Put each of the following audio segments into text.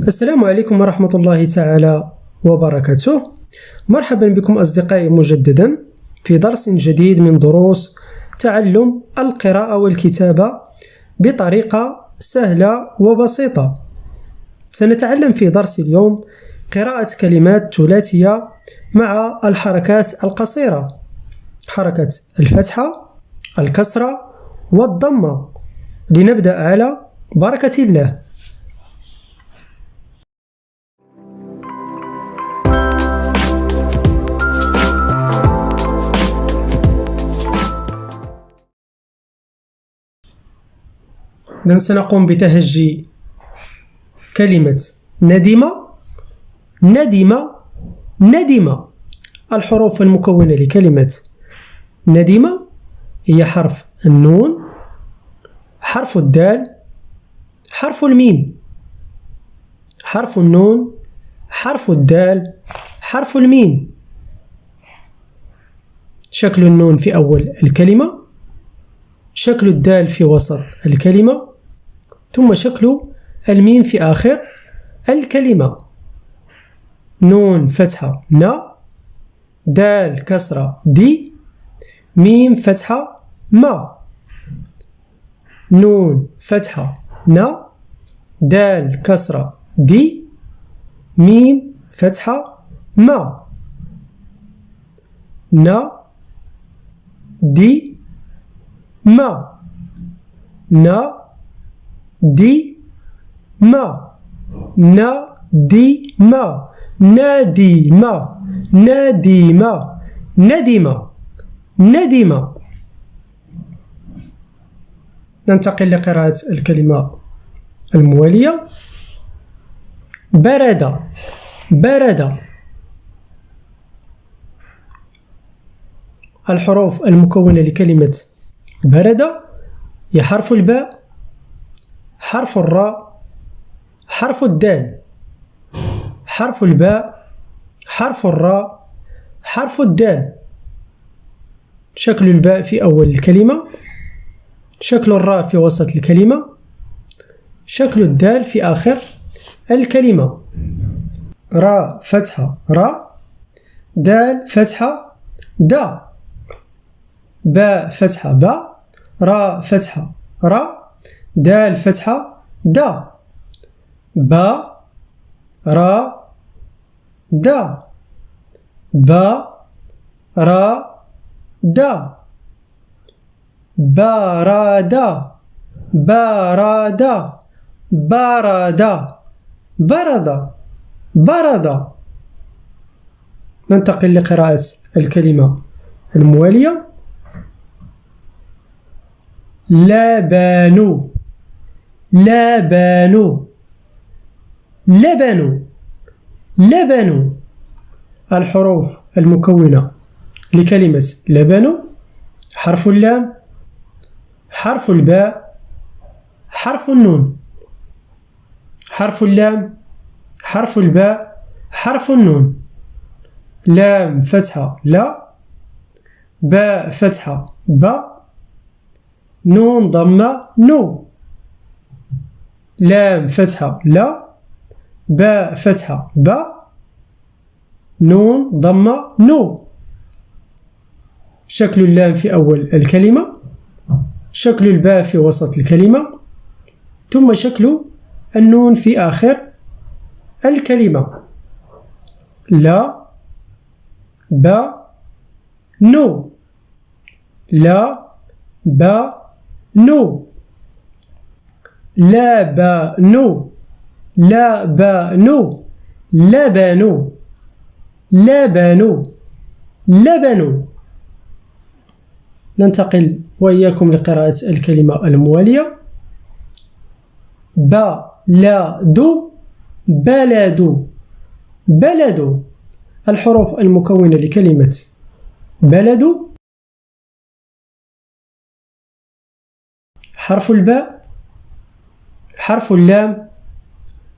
السلام عليكم ورحمة الله تعالى وبركاته. مرحبا بكم أصدقائي مجددا في درس جديد من دروس تعلم القراءة والكتابة بطريقة سهلة وبسيطة. سنتعلم في درس اليوم قراءة كلمات ثلاثية مع الحركات القصيرة، حركة الفتحة، الكسرة والضمة. لنبدأ على بركة الله. سنقوم بتهجي كلمة ندم. الحروف المكونة لكلمة ندم هي حرف النون، حرف الدال، حرف الميم. حرف النون، حرف الدال، حرف الميم. شكل النون في أول الكلمة، شكل الدال في وسط الكلمة، ثم شكل الميم في آخر الكلمة. نون فتحة ن، دال كسرة دي، ميم فتحة ما. نون فتحة ن، دال كسرة دي، ميم فتحة ما. ن دي ما، ن دي ما، ن دي ما، نادي ما، نادي ما، ندم، ندم. ننتقل لقراءة الكلمة الموالية. برد، برد. الحروف المكونة لكلمة برد هي حرف الباء، حرف الراء، حرف الدال. حرف الباء، حرف الراء، حرف الدال. شكل الباء في أول الكلمة، شكل الراء في وسط الكلمة، شكل الدال في آخر الكلمة. راء فتحة راء، دال فتحة دا، باء فتحة باء، راء فتحة راء، دال فتحة دا، باء راء دا، باء راء دا، بارادا، بارادا، بارادا، برد، برد. ننتقل لقراءة الكلمة الموالية. لبن، لبن، لبن، لبن. الحروف المكونة لكلمة لبن: حرف اللام، حرف الباء، حرف النون. حرف اللام، حرف الباء، حرف النون. لام فتحة لا، باء فتحة با، نون ضمة نو. لام فتحة لا، باء فتحة با، نون ضمة نو. شكل اللام في أول الكلمة، شكل الباء في وسط الكلمة، ثم شكل النون في آخر الكلمة. لا، با، نو، لا، با، نو. لا با نو، لا با نو، لبن، لبن، لبن. ننتقل وإياكم لقراءة الكلمة الموالية. بلد، بلد، بلد. الحروف المكونة لكلمة بلد: حرف الباء، حرف اللام،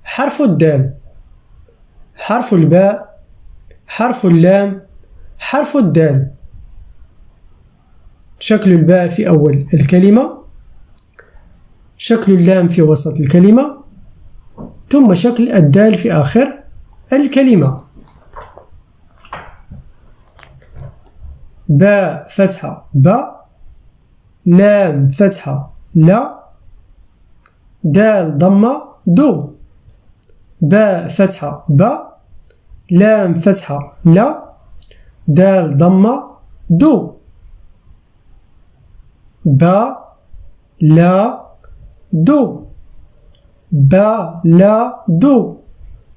حرف الدال. حرف الباء، حرف اللام، حرف الدال. شكل الباء في أول الكلمة، شكل اللام في وسط الكلمة، ثم شكل الدال في آخر الكلمة. باء فتحة با، لام فتحة لا، دال ضمة دو. باء فتحة با، لام فتحة لا، دال ضمة دو. با لا دو، با لا دو،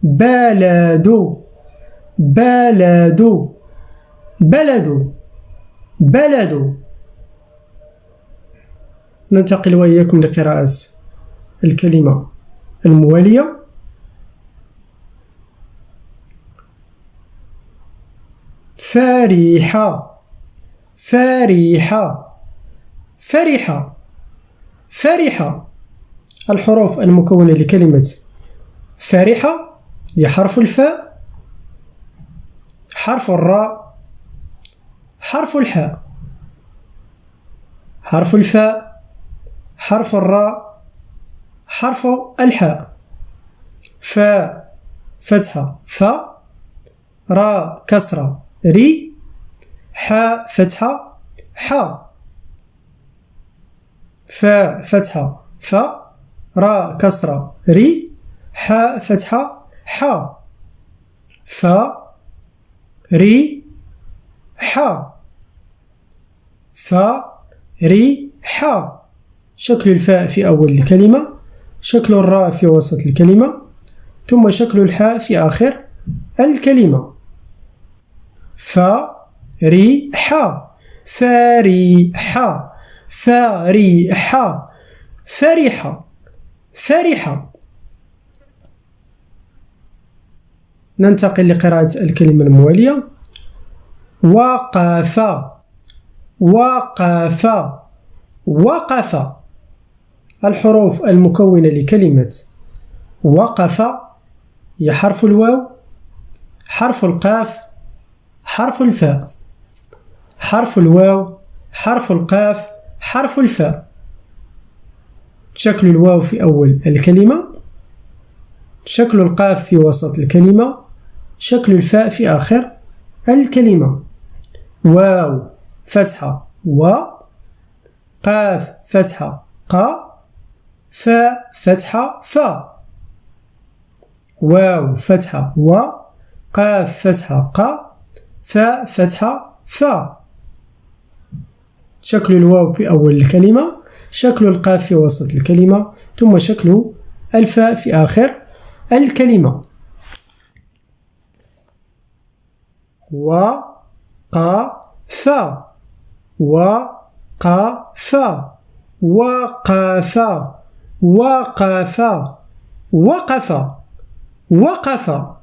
بلد بلد بلد بلد. ننتقل وإياكم لقراءة الكلمة الموالية. فرحة فرحة فرحة فرحة. الحروف المكونة لكلمة فرحة هي حرف الفاء، حرف الراء، حرف الحاء. حرف الفاء، حرف الراء، حرف الحاء. فاء فتحة فا، راء كسرة ري، حاء فتحة حا. فاء فتحة فا، راء كسرة ري، حاء فتحة حا. فا ري حا، فا ري حا. شكل الفاء في أول الكلمة، شكل الراء في وسط الكلمة، ثم شكل الحاء في آخر الكلمة. فا ري حا، فريحة فريحة فرحة فرحة. ننتقل لقراءة الكلمة الموالية. وقف وقف وقف. الحروف المكونة لكلمة وقف هي حرف الواو، حرف القاف، حرف الفاء. حرف الواو، حرف القاف، حرف الفاء. شكل الواو في أول الكلمة، شكل القاف في وسط الكلمة، شكل الفاء في آخر الكلمة. واو فتحة و، قاف فتحة قا، فاء فتحة فا. واو فتحة و، قاف فتحة قا، فاء فتحة فا. شكل الواو في أول الكلمة، شكل القاف في وسط الكلمة، ثم شكل الفاء في آخر الكلمة. وقف وقف وقف وقف وقف وقف.